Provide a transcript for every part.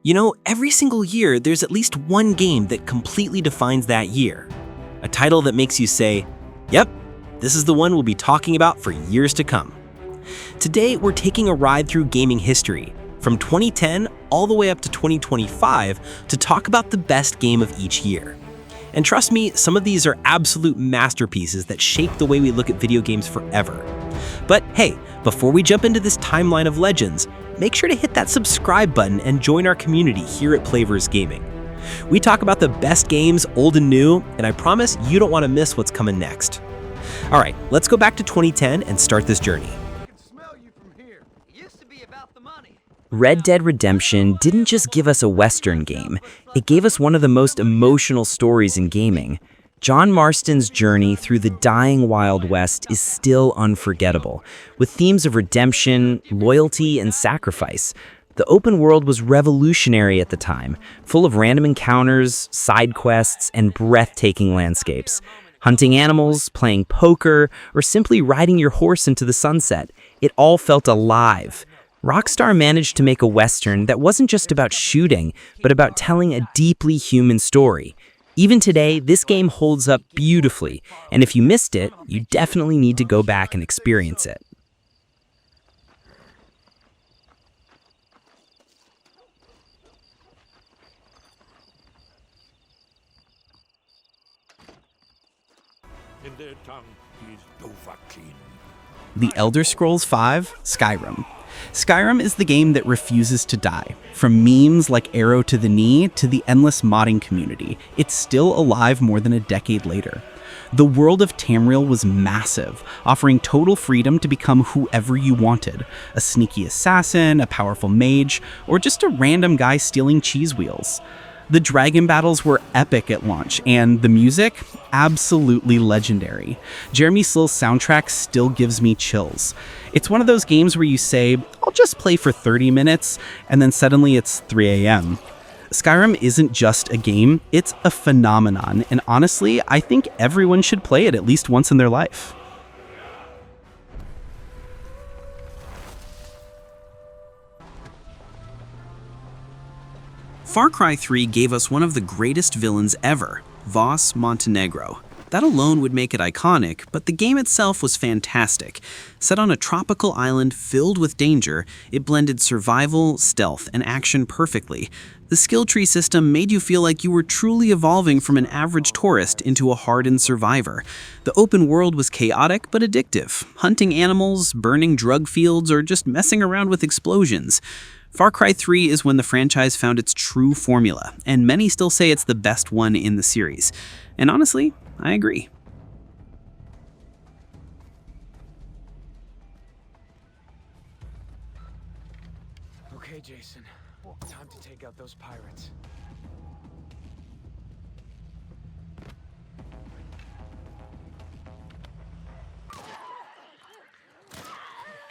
You know, every single year, there's at least one game that completely defines that year. A title that makes you say, yep, this is the one we'll be talking about for years to come. Today, we're taking a ride through gaming history, from 2010 all the way up to 2025, to talk about the best game of each year. And trust me, some of these are absolute masterpieces that shape the way we look at video games forever. But hey, before we jump into this timeline of legends, make sure to hit that subscribe button and join our community here at Playverse Gaming. We talk about the best games, old and new, and I promise you don't want to miss what's coming next. All right, let's go back to 2010 and start this journey. Red Dead Redemption didn't just give us a Western game, it gave us one of the most emotional stories in gaming. John Marston's journey through the dying Wild West is still unforgettable, with themes of redemption, loyalty, and sacrifice. The open world was revolutionary at the time, full of random encounters, side quests, and breathtaking landscapes. Hunting animals, playing poker, or simply riding your horse into the sunset, it all felt alive. Rockstar managed to make a Western that wasn't just about shooting, but about telling a deeply human story. Even today, this game holds up beautifully, and if you missed it, you definitely need to go back and experience it. In their tongue is Dovahkiin. The Elder Scrolls V: Skyrim. Skyrim is the game that refuses to die. From memes like Arrow to the Knee to the endless modding community, it's still alive more than a decade later. The world of Tamriel was massive, offering total freedom to become whoever you wanted. A sneaky assassin, a powerful mage, or just a random guy stealing cheese wheels. The dragon battles were epic at launch, and the music, absolutely legendary. Jeremy Slill's soundtrack still gives me chills. It's one of those games where you say, I'll just play for 30 minutes, and then suddenly it's 3 a.m. Skyrim isn't just a game, it's a phenomenon, and honestly, I think everyone should play it at least once in their life. Far Cry 3 gave us one of the greatest villains ever, Voss Montenegro. That alone would make it iconic, but the game itself was fantastic. Set on a tropical island filled with danger, it blended survival, stealth, and action perfectly. The skill tree system made you feel like you were truly evolving from an average tourist into a hardened survivor. The open world was chaotic but addictive, hunting animals, burning drug fields, or just messing around with explosions. Far Cry 3 is when the franchise found its true formula, and many still say it's the best one in the series. And honestly, I agree. Okay, Jason. Time to take out those pirates.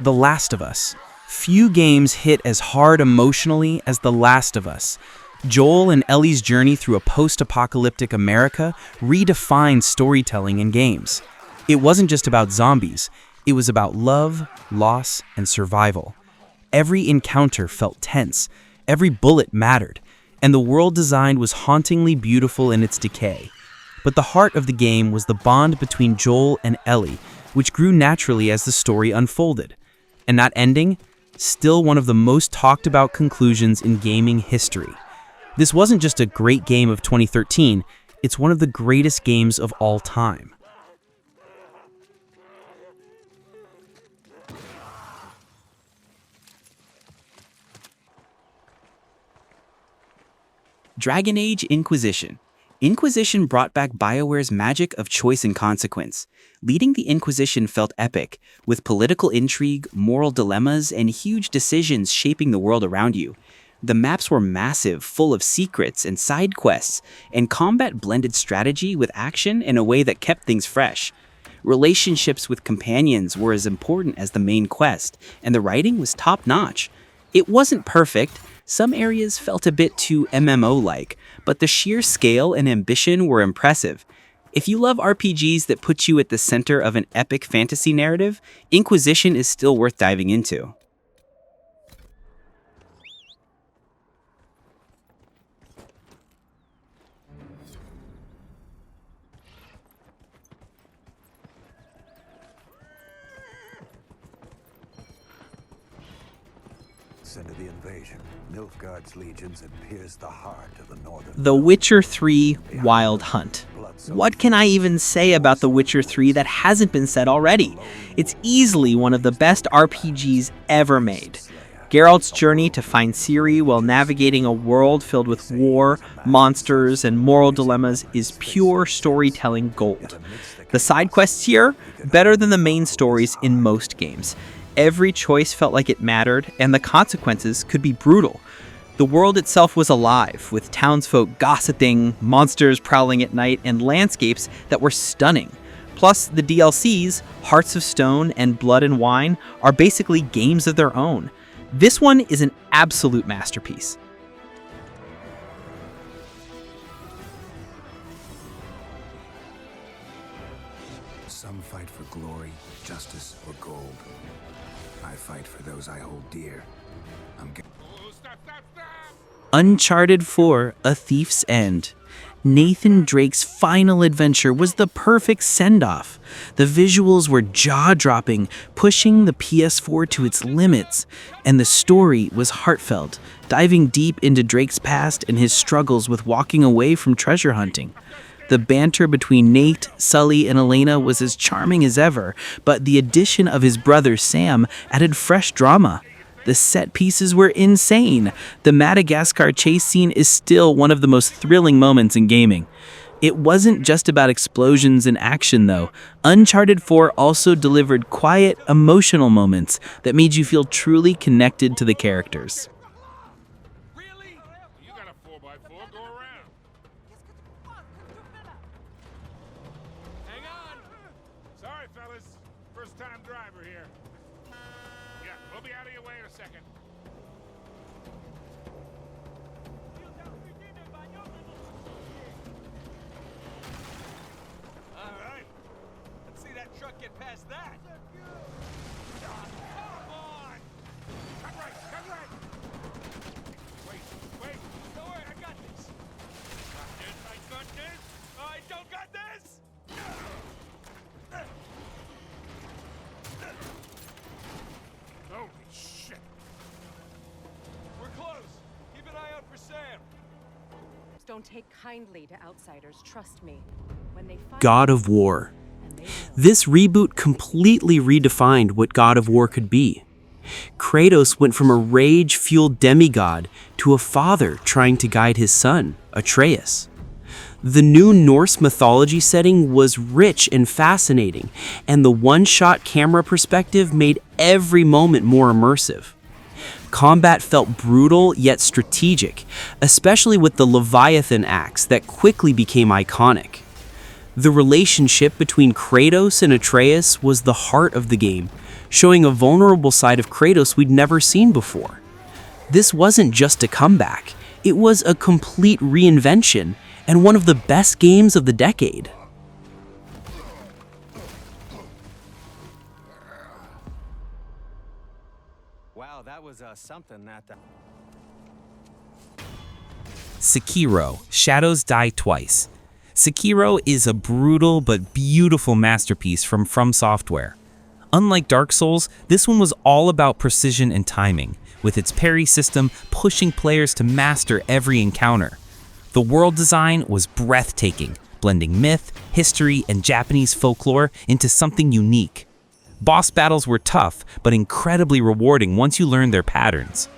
The Last of Us. Few games hit as hard emotionally as The Last of Us. Joel and Ellie's journey through a post-apocalyptic America redefined storytelling in games. It wasn't just about zombies, it was about love, loss, and survival. Every encounter felt tense, every bullet mattered, and the world design was hauntingly beautiful in its decay. But the heart of the game was the bond between Joel and Ellie, which grew naturally as the story unfolded. And that ending? Still one of the most talked about conclusions in gaming history. This wasn't just a great game of 2013, it's one of the greatest games of all time. Dragon Age Inquisition. Inquisition brought back BioWare's magic of choice and consequence. Leading the Inquisition felt epic, with political intrigue, moral dilemmas, and huge decisions shaping the world around you. The maps were massive, full of secrets and side quests, and combat blended strategy with action in a way that kept things fresh. Relationships with companions were as important as the main quest, and the writing was top-notch. It wasn't perfect. Some areas felt a bit too MMO-like, but the sheer scale and ambition were impressive. If you love RPGs that put you at the center of an epic fantasy narrative, Inquisition is still worth diving into. months into the invasion, Nilfgaard's legions had pierced the heart of the northern... The Witcher 3 Wild Hunt. What can I even say about The Witcher 3 that hasn't been said already? It's easily one of the best RPGs ever made. Geralt's journey to find Ciri while navigating a world filled with war, monsters, and moral dilemmas is pure storytelling gold. The side quests here, better than the main stories in most games. Every choice felt like it mattered, and the consequences could be brutal. The world itself was alive, with townsfolk gossiping, monsters prowling at night, and landscapes that were stunning. Plus, the DLCs, Hearts of Stone and Blood and Wine, are basically games of their own. This one is an absolute masterpiece. Some fight for glory, justice, or gold. I fight for those I hold dear. Uncharted 4: A Thief's End. Nathan Drake's final adventure was the perfect send-off. The visuals were jaw-dropping, pushing the PS4 to its limits, and the story was heartfelt, diving deep into Drake's past and his struggles with walking away from treasure hunting. The banter between Nate, Sully, and Elena was as charming as ever, but the addition of his brother Sam added fresh drama. The set pieces were insane. The Madagascar chase scene is still one of the most thrilling moments in gaming. It wasn't just about explosions and action, though. Uncharted 4 also delivered quiet, emotional moments that made you feel truly connected to the characters. Really? You got a 4x4, go around. Hang on. Sorry, fellas. First time driver here. Yeah, we'll be out of your way in a second. All right. Let's see that truck get past that. Come on. Cut right, cut right. Wait. Don't worry, I got this. I got this. I don't got this. Holy shit. We're close. Keep an eye out for Sam. Don't take kindly to outsiders, trust me. When they find God of War. and they will. This reboot completely redefined what God of War could be. Kratos went from a rage-fueled demigod to a father trying to guide his son, Atreus. The new Norse mythology setting was rich and fascinating, and the one-shot camera perspective made every moment more immersive. Combat felt brutal yet strategic, especially with the Leviathan axe that quickly became iconic. The relationship between Kratos and Atreus was the heart of the game, showing a vulnerable side of Kratos we'd never seen before. This wasn't just a comeback, it was a complete reinvention and one of the best games of the decade. Wow, that was something that... Sekiro: Shadows Die Twice. Sekiro is a brutal but beautiful masterpiece from Software. Unlike Dark Souls, this one was all about precision and timing, with its parry system pushing players to master every encounter. The world design was breathtaking, blending myth, history, and Japanese folklore into something unique. Boss battles were tough, but incredibly rewarding once you learned their patterns.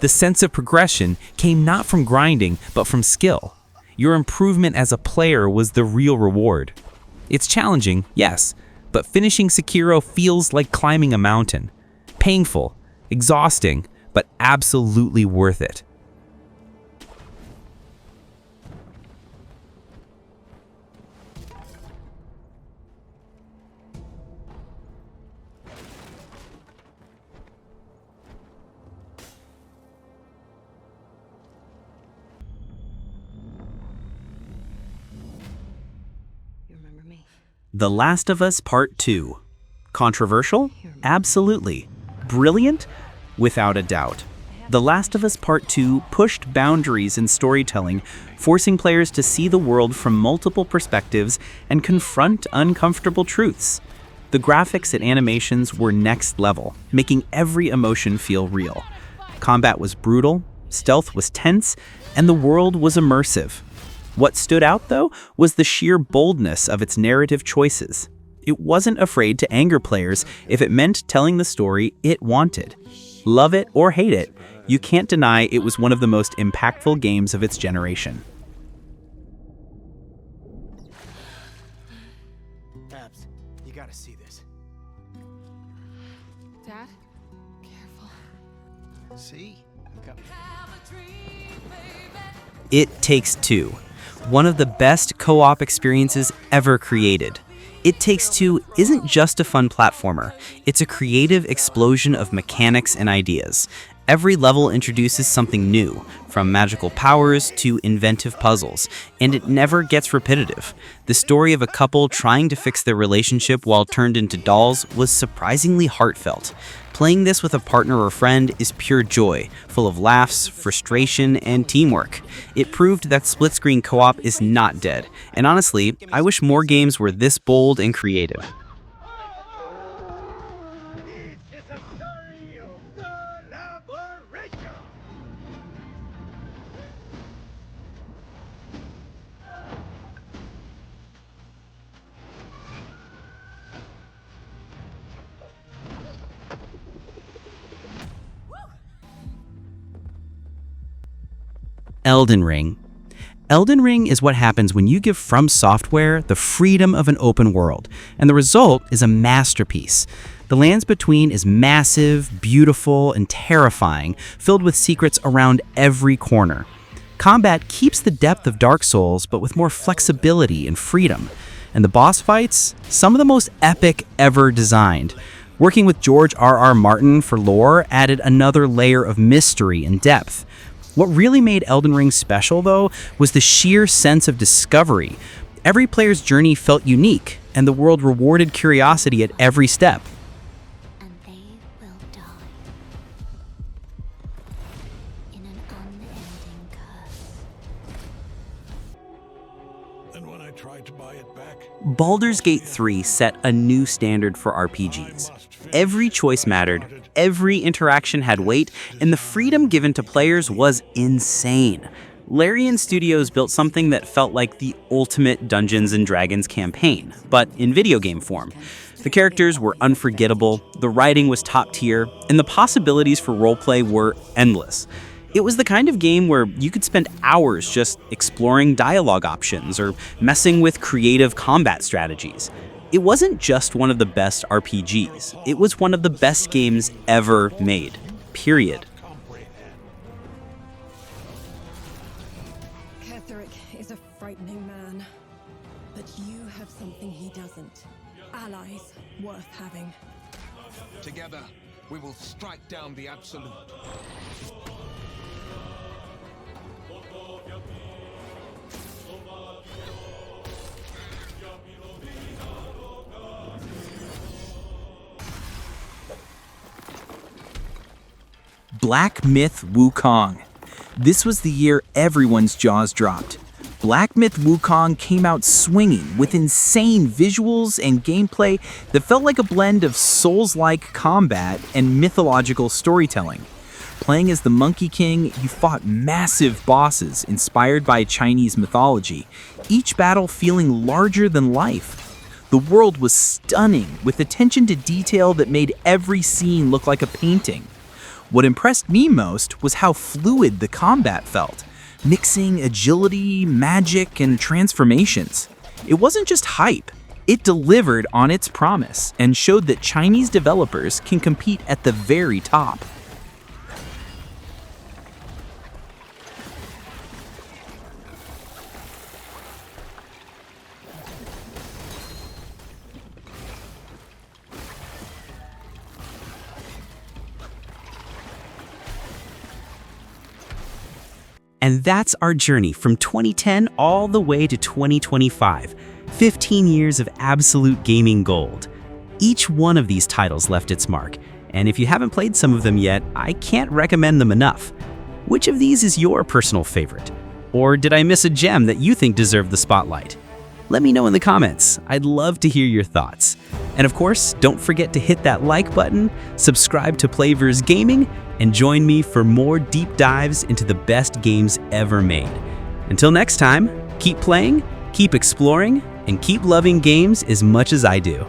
The sense of progression came not from grinding, but from skill. Your improvement as a player was the real reward. It's challenging, yes, but finishing Sekiro feels like climbing a mountain. Painful, exhausting, but absolutely worth it. You remember me? The Last of Us Part 2. Controversial? Absolutely. Brilliant? Without a doubt. The Last of Us Part 2 pushed boundaries in storytelling, forcing players to see the world from multiple perspectives and confront uncomfortable truths. The graphics and animations were next level, making every emotion feel real. Combat was brutal, stealth was tense, and the world was immersive. What stood out, though, was the sheer boldness of its narrative choices. It wasn't afraid to anger players if it meant telling the story it wanted. Love it or hate it, you can't deny it was one of the most impactful games of its generation. Babs, you gotta see this. Dad? Careful. See? It Takes Two, one of the best co-op experiences ever created. It Takes Two isn't just a fun platformer, it's a creative explosion of mechanics and ideas. Every level introduces something new, from magical powers to inventive puzzles, and it never gets repetitive. The story of a couple trying to fix their relationship while turned into dolls was surprisingly heartfelt. Playing this with a partner or friend is pure joy, full of laughs, frustration, and teamwork. It proved that split-screen co-op is not dead, and honestly, I wish more games were this bold and creative. Elden Ring. Elden Ring is what happens when you give From Software the freedom of an open world, and the result is a masterpiece. The Lands Between is massive, beautiful, and terrifying, filled with secrets around every corner. Combat keeps the depth of Dark Souls, but with more flexibility and freedom. And the boss fights? Some of the most epic ever designed. Working with George R.R. Martin for lore added another layer of mystery and depth. What really made Elden Ring special, though, was the sheer sense of discovery. Every player's journey felt unique, and the world rewarded curiosity at every step. And they will die in an unending curse. And when I tried to buy it back, Baldur's Gate 3 set a new standard for RPGs. Every choice mattered, every interaction had weight, and the freedom given to players was insane. Larian Studios built something that felt like the ultimate Dungeons & Dragons campaign, but in video game form. The characters were unforgettable, the writing was top tier, and the possibilities for roleplay were endless. It was the kind of game where you could spend hours just exploring dialogue options or messing with creative combat strategies. It wasn't just one of the best RPGs, it was one of the best games ever made. Period. Ketheric is a frightening man, but you have something he doesn't. Allies worth having. Together, we will strike down the Absolute. Black Myth Wukong. This was the year everyone's jaws dropped. Black Myth Wukong came out swinging with insane visuals and gameplay that felt like a blend of Souls-like combat and mythological storytelling. Playing as the Monkey King, you fought massive bosses inspired by Chinese mythology, each battle feeling larger than life. The world was stunning, with attention to detail that made every scene look like a painting. What impressed me most was how fluid the combat felt, mixing agility, magic, and transformations. It wasn't just hype, it delivered on its promise and showed that Chinese developers can compete at the very top. And that's our journey from 2010 all the way to 2025. 15 years of absolute gaming gold. Each one of these titles left its mark, and if you haven't played some of them yet, I can't recommend them enough. Which of these is your personal favorite? Or did I miss a gem that you think deserved the spotlight? Let me know in the comments. I'd love to hear your thoughts. And of course, don't forget to hit that like button, subscribe to Playverse Gaming, and join me for more deep dives into the best games ever made. Until next time, keep playing, keep exploring, and keep loving games as much as I do.